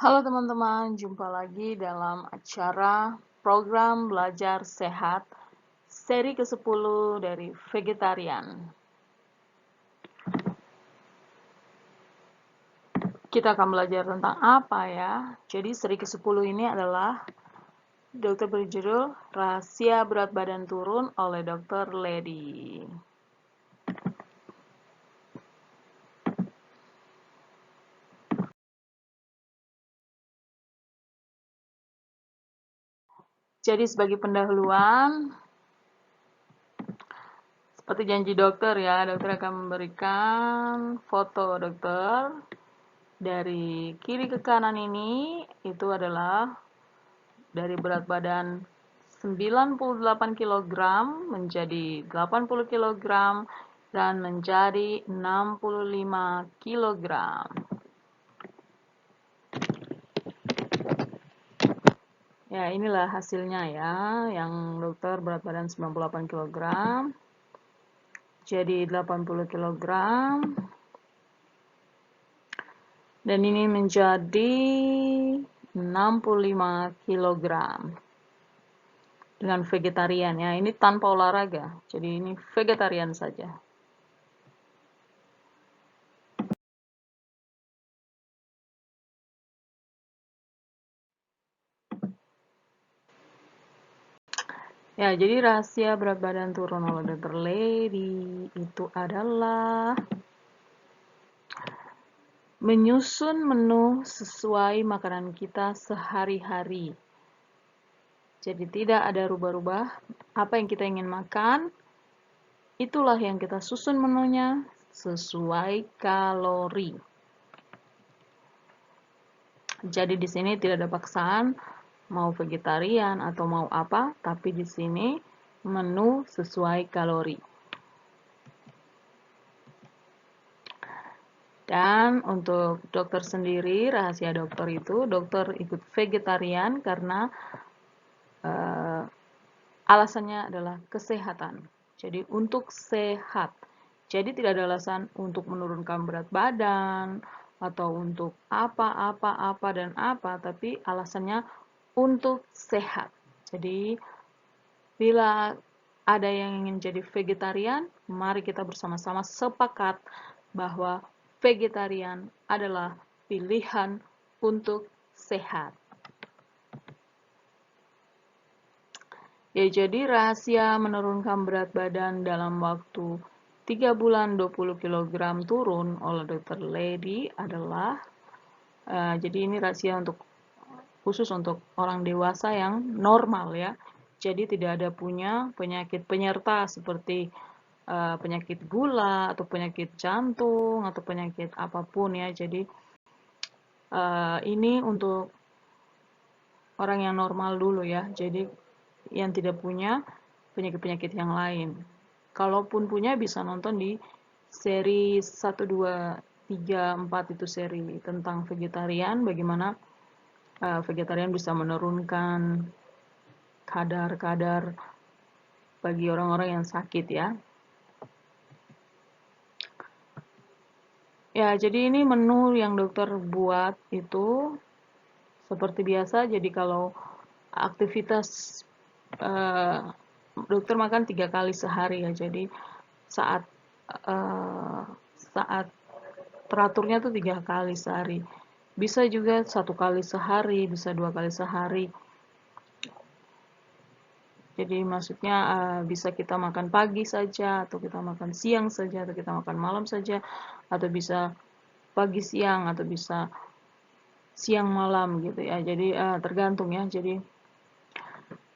Halo teman-teman, jumpa lagi dalam acara program belajar sehat seri ke-10 dari vegetarian. Kita akan belajar tentang apa ya? Jadi seri ke-10 ini adalah dokter berjudul Rahasia Berat Badan Turun oleh Dr. Lady. Jadi sebagai pendahuluan, seperti janji dokter ya, dokter akan memberikan foto dokter. Dari kiri ke kanan ini itu adalah dari berat badan 98 kg menjadi 80 kg dan menjadi 65 kg. Ya, inilah hasilnya ya, yang dokter berat badan 98 kg jadi 80 kg dan ini menjadi 65 kg. Dengan vegetarian ya, ini tanpa olahraga, jadi ini vegetarian saja. Ya, jadi rahasia berat badan turun oleh Dr. Lady itu adalah menyusun menu sesuai makanan kita sehari-hari. Jadi tidak ada rubah-rubah apa yang kita ingin makan, itulah yang kita susun menunya sesuai kalori. Jadi di sini tidak ada paksaan mau vegetarian atau mau apa, tapi di sini menu sesuai kalori. Dan untuk dokter sendiri, rahasia dokter itu, dokter ikut vegetarian karena alasannya adalah kesehatan. Jadi untuk sehat. Jadi tidak ada alasan untuk menurunkan berat badan atau untuk apa dan apa, tapi alasannya untuk sehat. Jadi bila ada yang ingin jadi vegetarian, mari kita bersama-sama sepakat bahwa vegetarian adalah pilihan untuk sehat. Ya, jadi rahasia menurunkan berat badan dalam waktu 3 bulan 20 kg turun oleh Dr. Lady adalah jadi ini rahasia khusus untuk orang dewasa yang normal ya. Jadi tidak ada punya penyakit penyerta seperti penyakit gula atau penyakit jantung atau penyakit apapun ya. Jadi ini untuk orang yang normal dulu ya. Jadi yang tidak punya penyakit-penyakit yang lain. Kalaupun punya bisa nonton di seri 1, 2, 3, 4 itu seri tentang vegetarian, bagaimana vegetarian bisa menurunkan kadar-kadar bagi orang-orang yang sakit ya. Ya, jadi ini menu yang dokter buat itu seperti biasa. Jadi kalau aktivitas dokter makan 3 kali sehari ya. Jadi saat saat teraturnya tuh 3 kali sehari. Bisa juga 1 kali sehari, bisa 2 kali sehari. Jadi maksudnya bisa kita makan pagi saja, atau kita makan siang saja, atau kita makan malam saja, atau bisa pagi siang, atau bisa siang malam gitu ya. Jadi tergantung ya. Jadi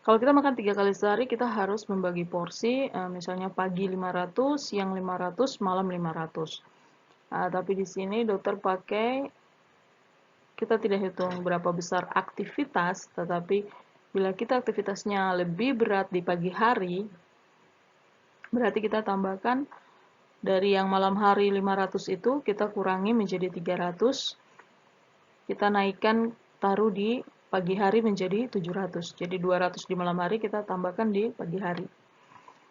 kalau kita makan 3 kali sehari, kita harus membagi porsi, misalnya pagi 500, siang 500, malam 500. Tapi di sini dokter pakai, kita tidak hitung berapa besar aktivitas, tetapi bila kita aktivitasnya lebih berat di pagi hari, berarti kita tambahkan dari yang malam hari 500 itu, kita kurangi menjadi 300, kita naikkan taruh di pagi hari menjadi 700. Jadi 200 di malam hari kita tambahkan di pagi hari.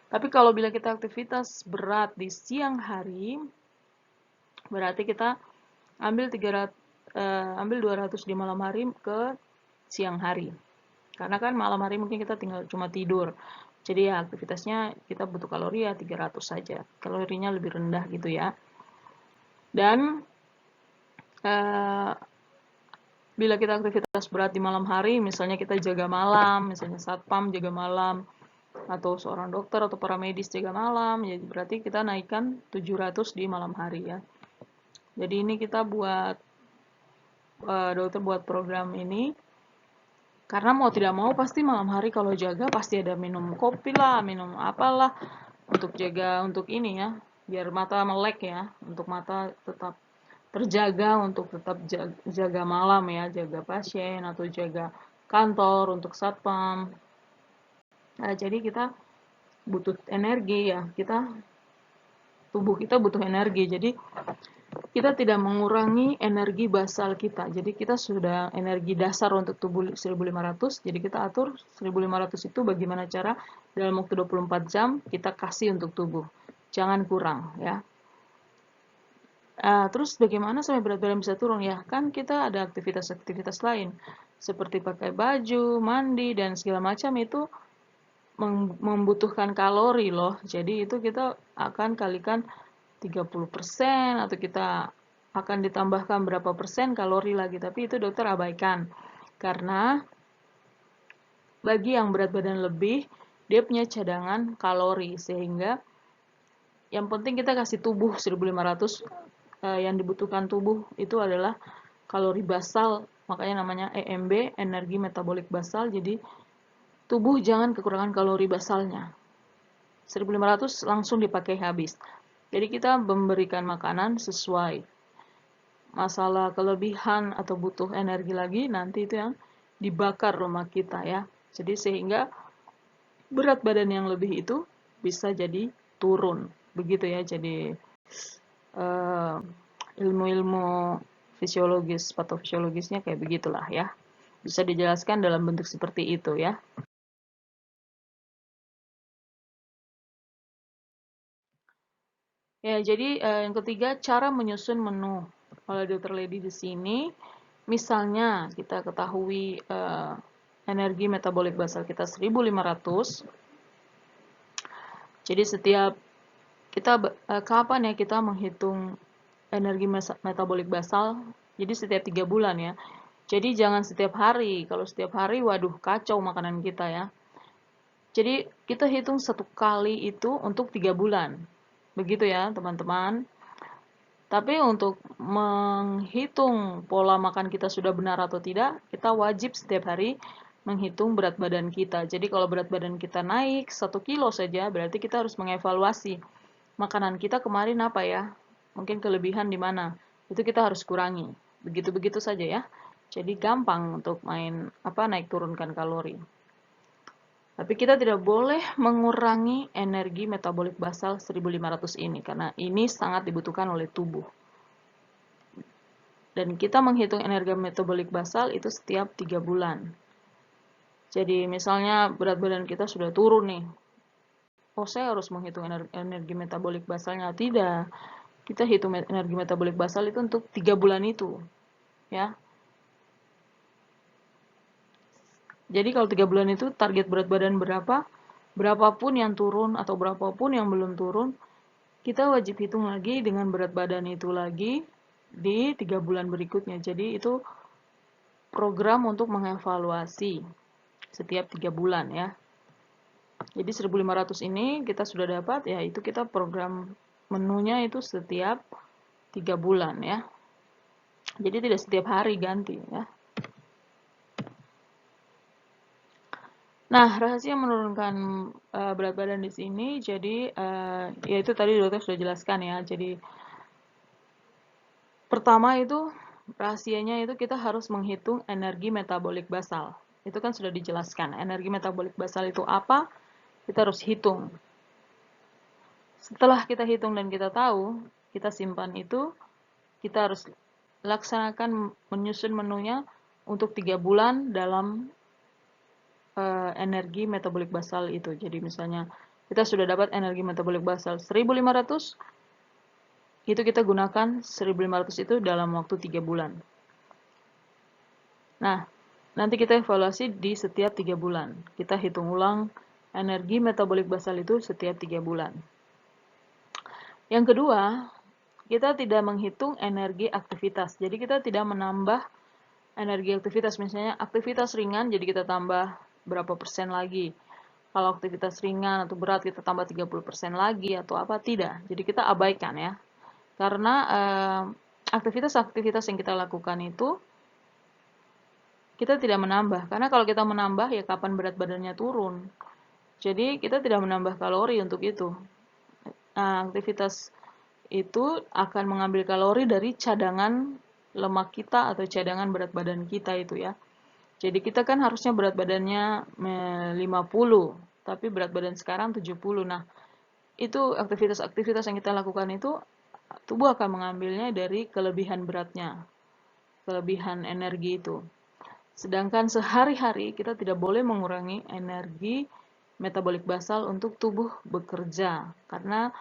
Tapi kalau bila kita aktivitas berat di siang hari, berarti kita ambil ambil 200 di malam hari ke siang hari. Karena kan malam hari mungkin kita tinggal cuma tidur. Jadi ya aktivitasnya kita butuh kalori ya 300 saja. Kalorinya lebih rendah gitu ya. Dan bila kita aktivitas berat di malam hari, misalnya kita jaga malam, misalnya satpam jaga malam, atau seorang dokter atau para medis jaga malam, jadi berarti kita naikkan 700 di malam hari ya. Jadi ini kita buat, dokter buat program ini, karena mau tidak mau pasti malam hari kalau jaga pasti ada minum kopi lah, minum apalah, untuk jaga, untuk ini ya, biar mata melek ya, untuk mata tetap terjaga, untuk tetap jaga malam ya, jaga pasien atau jaga kantor untuk satpam. Nah, jadi kita butuh energi ya, tubuh kita butuh energi. Jadi kita tidak mengurangi energi basal kita. Jadi kita sudah energi dasar untuk tubuh 1500, jadi kita atur 1500 itu bagaimana cara dalam waktu 24 jam kita kasih untuk tubuh. Jangan kurang ya. Terus bagaimana sampai berat badan bisa turun ya? Kan kita ada aktivitas-aktivitas lain seperti pakai baju, mandi dan segala macam itu membutuhkan kalori loh. Jadi itu kita akan kalikan 30% atau kita akan ditambahkan berapa persen kalori lagi, tapi itu dokter abaikan. Karena bagi yang berat badan lebih, dia punya cadangan kalori sehingga yang penting kita kasih tubuh 1500, yang dibutuhkan tubuh itu adalah kalori basal, makanya namanya EMB, energi metabolik basal. Jadi tubuh jangan kekurangan kalori basalnya. 1500 langsung dipakai habis. Jadi kita memberikan makanan sesuai. Masalah kelebihan atau butuh energi lagi nanti itu yang dibakar lemak kita ya. Jadi sehingga berat badan yang lebih itu bisa jadi turun. Begitu ya. Jadi ilmu-ilmu fisiologis, patofisiologisnya kayak begitulah ya. Bisa dijelaskan dalam bentuk seperti itu ya. Ya, jadi yang ketiga cara menyusun menu. Kalau Dr. Lady di sini, misalnya kita ketahui energi metabolik basal kita 1500. Jadi setiap kita kapan ya kita menghitung energi metabolik basal? Jadi setiap 3 bulan ya. Jadi jangan setiap hari. Kalau setiap hari, waduh kacau makanan kita ya. Jadi kita hitung satu kali itu untuk 3 bulan. Begitu ya teman-teman. Tapi untuk menghitung pola makan kita sudah benar atau tidak, kita wajib setiap hari menghitung berat badan kita. Jadi kalau berat badan kita naik 1 kilo saja, berarti kita harus mengevaluasi makanan kita kemarin apa ya. Mungkin kelebihan di mana. Itu kita harus kurangi. Begitu-begitu saja ya. Jadi gampang untuk naik turunkan kalori. Tapi kita tidak boleh mengurangi energi metabolik basal 1500 ini, karena ini sangat dibutuhkan oleh tubuh. Dan kita menghitung energi metabolik basal itu setiap 3 bulan. Jadi misalnya berat badan kita sudah turun nih. Oh, saya harus menghitung energi metabolik basalnya. Tidak. Kita hitung energi metabolik basal itu untuk 3 bulan itu. Ya. Jadi kalau 3 bulan itu target berat badan berapa, berapapun yang turun atau berapapun yang belum turun, kita wajib hitung lagi dengan berat badan itu lagi di 3 bulan berikutnya. Jadi itu program untuk mengevaluasi setiap 3 bulan ya. Jadi 1500 ini kita sudah dapat, ya itu kita program menunya itu setiap 3 bulan ya. Jadi tidak setiap hari ganti ya. Nah, rahasia menurunkan berat badan di sini, jadi ya itu tadi dokter sudah jelaskan ya. Jadi pertama itu rahasianya itu kita harus menghitung energi metabolik basal. Itu kan sudah dijelaskan. Energi metabolik basal itu apa? Kita harus hitung. Setelah kita hitung dan kita tahu, kita simpan itu, kita harus laksanakan menyusun menunya untuk 3 bulan dalam energi metabolik basal itu. Jadi misalnya kita sudah dapat energi metabolik basal 1500, itu kita gunakan 1500 itu dalam waktu 3 bulan. Nah, nanti kita evaluasi di setiap 3 bulan. Kita hitung ulang energi metabolik basal itu setiap 3 bulan. Yang kedua, kita tidak menghitung energi aktivitas. Jadi kita tidak menambah energi aktivitas. Misalnya aktivitas ringan, jadi kita tambah berapa persen lagi. Kalau aktivitas ringan atau berat kita tambah 30% lagi atau apa, tidak. Jadi kita abaikan ya. Karena aktivitas-aktivitas yang kita lakukan itu kita tidak menambah. Karena kalau kita menambah ya kapan berat badannya turun. Jadi kita tidak menambah kalori untuk itu. Nah, aktivitas itu akan mengambil kalori dari cadangan lemak kita atau cadangan berat badan kita itu ya. Jadi kita kan harusnya berat badannya 50, tapi berat badan sekarang 70. Nah, itu aktivitas-aktivitas yang kita lakukan itu tubuh akan mengambilnya dari kelebihan beratnya, kelebihan energi itu. Sedangkan sehari-hari kita tidak boleh mengurangi energi metabolik basal untuk tubuh bekerja. Karena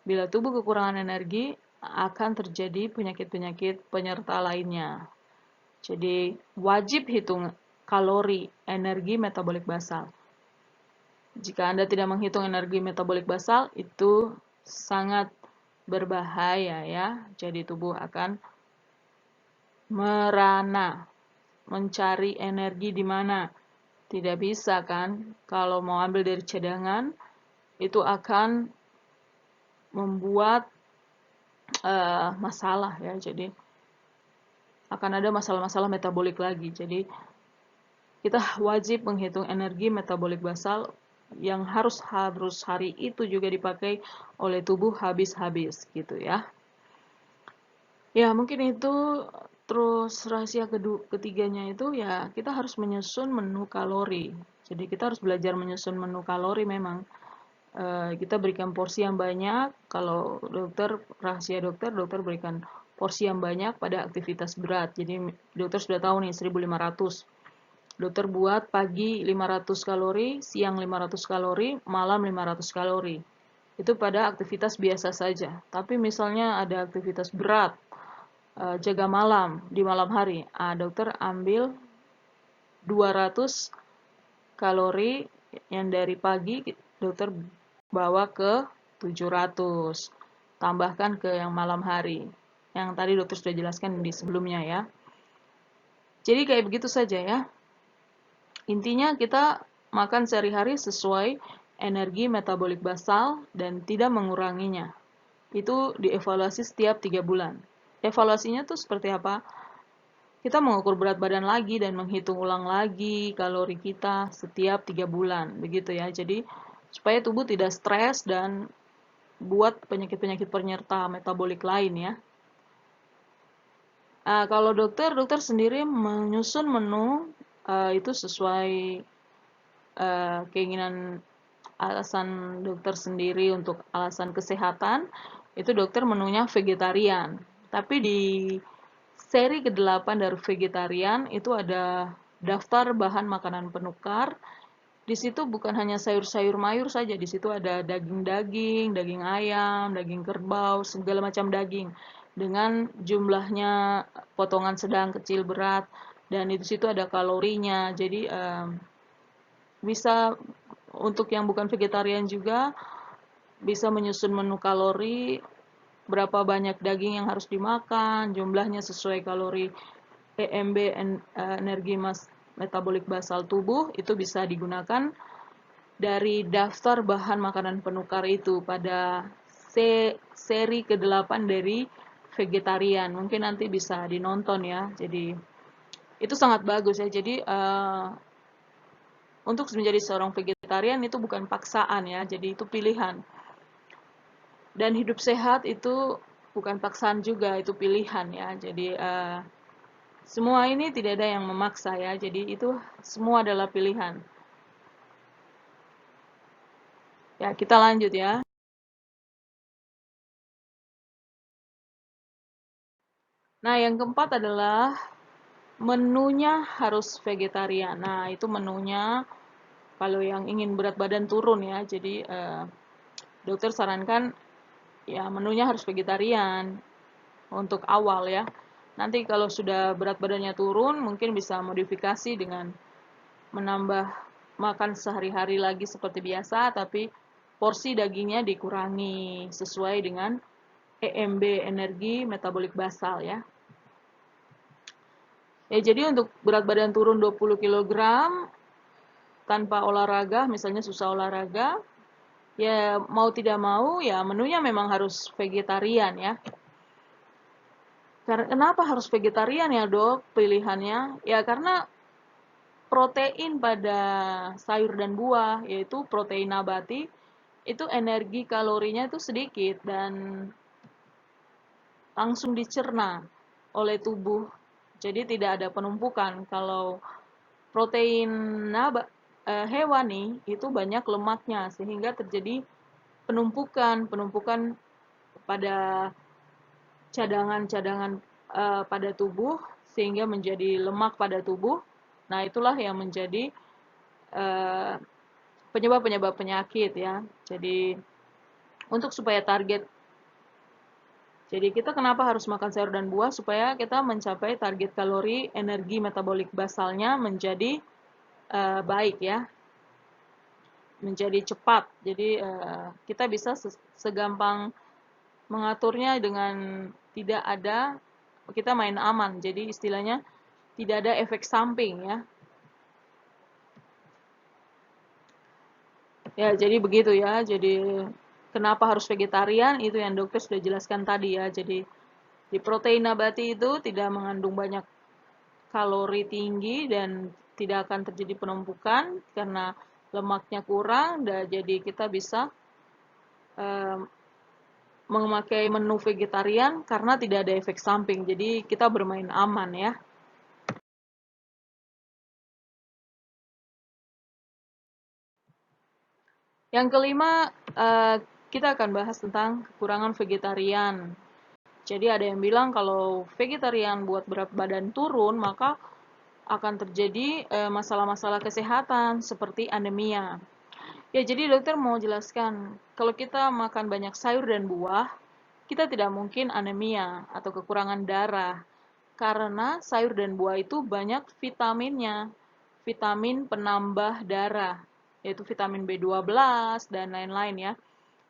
bila tubuh kekurangan energi akan terjadi penyakit-penyakit penyerta lainnya. Jadi wajib hitung kalori energi metabolik basal. Jika Anda tidak menghitung energi metabolik basal, itu sangat berbahaya ya. Jadi tubuh akan merana, mencari energi di mana. Tidak bisa kan, kalau mau ambil dari cadangan, itu akan membuat masalah ya. Jadi akan ada masalah-masalah metabolik lagi. Jadi kita wajib menghitung energi metabolik basal yang harus hari itu juga dipakai oleh tubuh habis-habis gitu ya. Ya, mungkin itu. Terus rahasia ketiganya itu ya kita harus menyusun menu kalori. Jadi kita harus belajar menyusun menu kalori memang. Kita berikan porsi yang banyak. Kalau rahasia dokter berikan porsi yang banyak pada aktivitas berat. Jadi dokter sudah tahu nih 1500. Dokter buat pagi 500 kalori, siang 500 kalori, malam 500 kalori. Itu pada aktivitas biasa saja. Tapi misalnya ada aktivitas berat, jaga malam di malam hari, dokter ambil 200 kalori yang dari pagi, dokter bawa ke 700, tambahkan ke yang malam hari. Yang tadi dokter sudah jelaskan di sebelumnya ya. Jadi kayak begitu saja ya. Intinya kita makan sehari-hari sesuai energi metabolik basal dan tidak menguranginya. Itu dievaluasi setiap 3 bulan. Evaluasinya tuh seperti apa? Kita mengukur berat badan lagi dan menghitung ulang lagi kalori kita setiap 3 bulan. Begitu ya. Jadi supaya tubuh tidak stres dan buat penyakit-penyakit penyerta metabolik lain ya. Kalau dokter sendiri menyusun menu itu sesuai keinginan alasan dokter sendiri untuk alasan kesehatan. Itu dokter menunya vegetarian. Tapi di seri ke-8 dari vegetarian itu ada daftar bahan makanan penukar. Di situ bukan hanya sayur-sayur mayur saja, di situ ada daging-daging, daging ayam, daging kerbau, segala macam daging dengan jumlahnya potongan sedang, kecil, berat, dan di situ ada kalorinya. Jadi bisa untuk yang bukan vegetarian juga bisa menyusun menu kalori, berapa banyak daging yang harus dimakan, jumlahnya sesuai kalori EMB, energi metabolik basal tubuh, itu bisa digunakan dari daftar bahan makanan penukar itu pada seri ke-8 dari vegetarian. Mungkin nanti bisa dinonton ya. Jadi itu sangat bagus ya. Jadi untuk menjadi seorang vegetarian itu bukan paksaan ya. Jadi itu pilihan. Dan hidup sehat itu bukan paksaan juga, itu pilihan ya. Jadi semua ini tidak ada yang memaksa ya. Jadi itu semua adalah pilihan. Ya, kita lanjut ya. Nah, yang keempat adalah menunya harus vegetarian. Nah, itu menunya kalau yang ingin berat badan turun ya. Jadi dokter sarankan ya menunya harus vegetarian untuk awal ya. Nanti kalau sudah berat badannya turun, mungkin bisa modifikasi dengan menambah makan sehari-hari lagi seperti biasa, tapi porsi dagingnya dikurangi sesuai dengan EMB, energi metabolik basal ya. Ya, jadi untuk berat badan turun 20 kg tanpa olahraga, misalnya susah olahraga, ya mau tidak mau ya menunya memang harus vegetarian ya. Kenapa harus vegetarian ya dok pilihannya? Ya karena protein pada sayur dan buah, yaitu protein nabati, itu energi kalorinya itu sedikit dan langsung dicerna oleh tubuh. Jadi tidak ada penumpukan. Kalau protein hewani itu banyak lemaknya sehingga terjadi penumpukan pada cadangan-cadangan pada tubuh sehingga menjadi lemak pada tubuh. Nah, itulah yang menjadi penyebab-penyebab penyakit ya. Jadi untuk supaya target, jadi kita kenapa harus makan sayur dan buah supaya kita mencapai target kalori energi metabolik basalnya menjadi baik ya, menjadi cepat. Jadi kita bisa segampang mengaturnya dengan tidak ada, kita main aman. Jadi istilahnya tidak ada efek samping ya. Ya, jadi begitu ya. Jadi kenapa harus vegetarian? Itu yang dokter sudah jelaskan tadi ya. Jadi di protein nabati itu tidak mengandung banyak kalori tinggi dan tidak akan terjadi penumpukan karena lemaknya kurang. Dan jadi kita bisa memakai menu vegetarian karena tidak ada efek samping. Jadi kita bermain aman ya. Yang kelima, kita akan bahas tentang kekurangan vegetarian. Jadi ada yang bilang kalau vegetarian buat berat badan turun, maka akan terjadi masalah-masalah kesehatan seperti anemia. Ya, jadi dokter mau jelaskan, kalau kita makan banyak sayur dan buah, kita tidak mungkin anemia atau kekurangan darah. Karena sayur dan buah itu banyak vitaminnya, vitamin penambah darah, yaitu vitamin B12 dan lain-lain ya.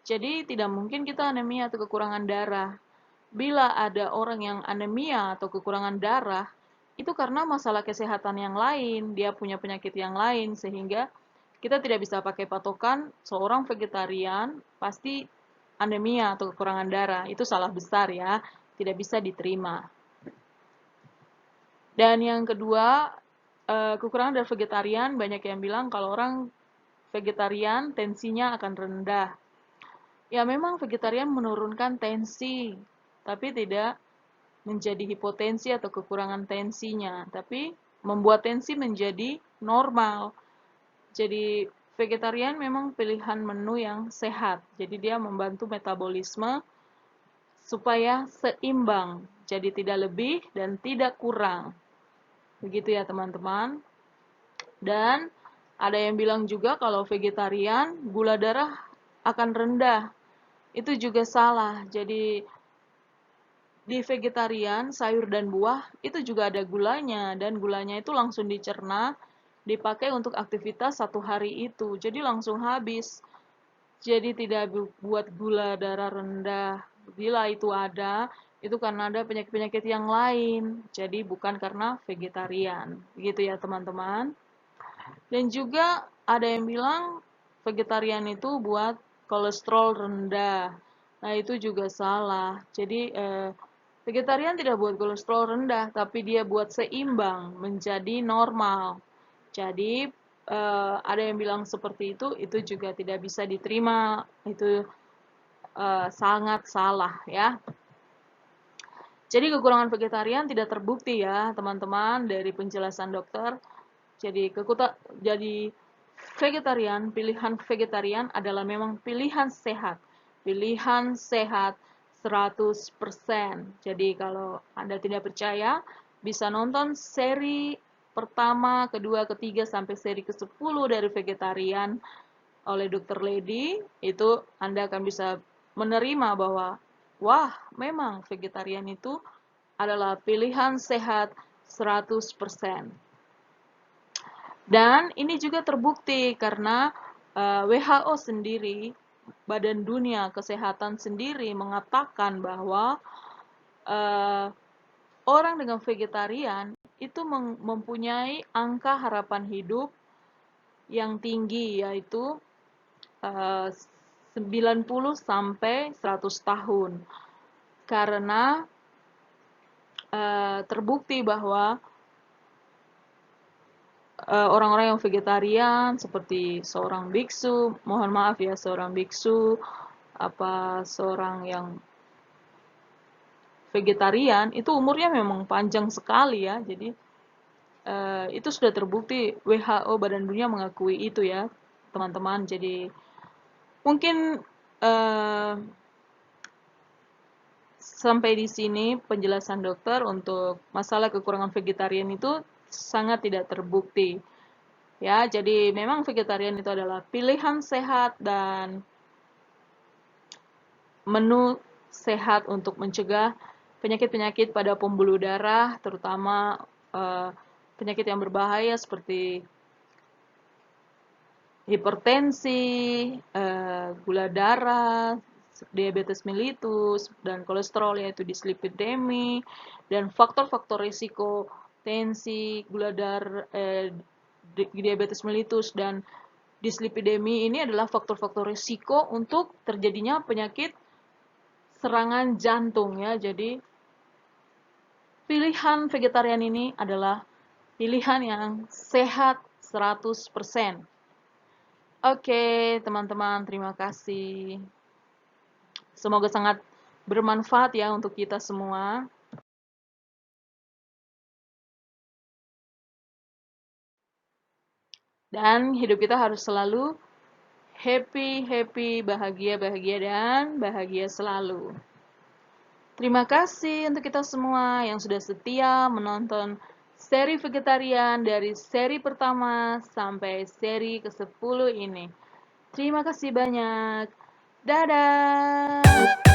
Jadi tidak mungkin kita anemia atau kekurangan darah. Bila ada orang yang anemia atau kekurangan darah, itu karena masalah kesehatan yang lain, dia punya penyakit yang lain, sehingga kita tidak bisa pakai patokan seorang vegetarian pasti anemia atau kekurangan darah. Itu salah besar ya, tidak bisa diterima. Dan yang kedua, kekurangan dari vegetarian, banyak yang bilang kalau orang vegetarian tensinya akan rendah. Ya memang vegetarian menurunkan tensi, tapi tidak menjadi hipotensi atau kekurangan tensinya, tapi membuat tensi menjadi normal. Jadi vegetarian memang pilihan menu yang sehat, jadi dia membantu metabolisme supaya seimbang, jadi tidak lebih dan tidak kurang. Begitu ya teman-teman. Dan ada yang bilang juga kalau vegetarian gula darah akan rendah. Itu juga salah. Jadi di vegetarian sayur dan buah itu juga ada gulanya dan gulanya itu langsung dicerna, dipakai untuk aktivitas satu hari itu. Jadi langsung habis. Jadi tidak buat gula darah rendah. Bila itu ada, itu karena ada penyakit-penyakit yang lain. Jadi bukan karena vegetarian. Begitu ya teman-teman. Dan juga ada yang bilang vegetarian itu buat kolesterol rendah. Nah, itu juga salah. Jadi vegetarian tidak buat kolesterol rendah, tapi dia buat seimbang menjadi normal. Jadi ada yang bilang seperti itu juga tidak bisa diterima. Itu sangat salah ya. Jadi kekurangan vegetarian tidak terbukti ya teman-teman dari penjelasan dokter. Jadi vegetarian, pilihan vegetarian adalah memang pilihan sehat. Pilihan sehat 100%. Jadi kalau Anda tidak percaya, bisa nonton seri pertama, kedua, ketiga, sampai seri ke-10 dari vegetarian oleh Dr. Lady. Itu Anda akan bisa menerima bahwa wah, memang vegetarian itu adalah pilihan sehat 100%. Dan ini juga terbukti karena WHO sendiri, Badan Dunia Kesehatan sendiri mengatakan bahwa orang dengan vegetarian itu mempunyai angka harapan hidup yang tinggi, yaitu 90 sampai 100 tahun. Karena terbukti bahwa orang-orang yang vegetarian seperti seorang biksu, mohon maaf ya, seorang biksu, seorang yang vegetarian itu umurnya memang panjang sekali ya. Jadi itu sudah terbukti, WHO Badan Dunia mengakui itu ya, teman-teman. Jadi mungkin sampai di sini penjelasan dokter untuk masalah kekurangan vegetarian itu sangat tidak terbukti. Ya, jadi memang vegetarian itu adalah pilihan sehat dan menu sehat untuk mencegah penyakit-penyakit pada pembuluh darah, terutama penyakit yang berbahaya seperti hipertensi, gula darah, diabetes mellitus, dan kolesterol yaitu dislipidemi, dan faktor-faktor risiko tensi, gula darah, diabetes mellitus, dan dislipidemi ini adalah faktor-faktor risiko untuk terjadinya penyakit serangan jantung ya. Jadi pilihan vegetarian ini adalah pilihan yang sehat 100%. Oke, teman-teman, terima kasih. Semoga sangat bermanfaat ya untuk kita semua. Dan hidup kita harus selalu happy, bahagia, dan bahagia selalu. Terima kasih untuk kita semua yang sudah setia menonton seri vegetarian dari seri pertama sampai seri ke-10 ini. Terima kasih banyak. Dadah!